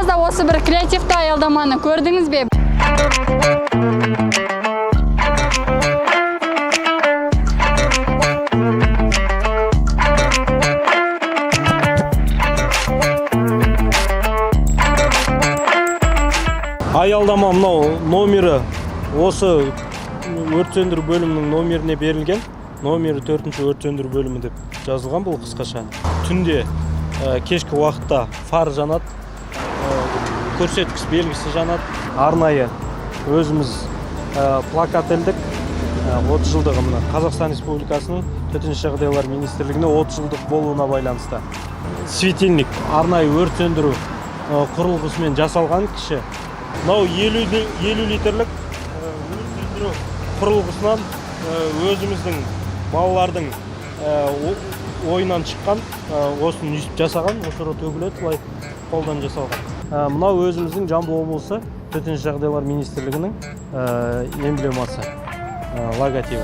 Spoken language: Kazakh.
Hayatınızda осы bir kreatifті аялдаманы көрдіңіз бе? Аялдама мынау номері осы өрт сөндіру бөлімінің номеріне берілген. Номері 4-ші өрт сөндіру бөлімі деп жазылған бұл қысқаша. Түнде кешкі уақытта фар жанады, көрсеткіш белгісі жанады. Арнайы өзіміз плакат ілдік. 30 жылдығы мына Қазақстан Республикасының төтенше жағдайлар министрлігіне 30 жылдық болуына байланысты. Светильник арнайы өрт сөндіру құрылғысымен жасалған кіші. Мынау 50 литрлік өрт сөндіру құрылғысынан өзіміздің балалардың ойынан шыққан, осыны үйтіп жасаған, осы төгіледі, былай қолдан жасалған. Мынау өзіміздің Жамбыл облысы төтенше жағдайлар министрлігінің эмблемасы, логотипі.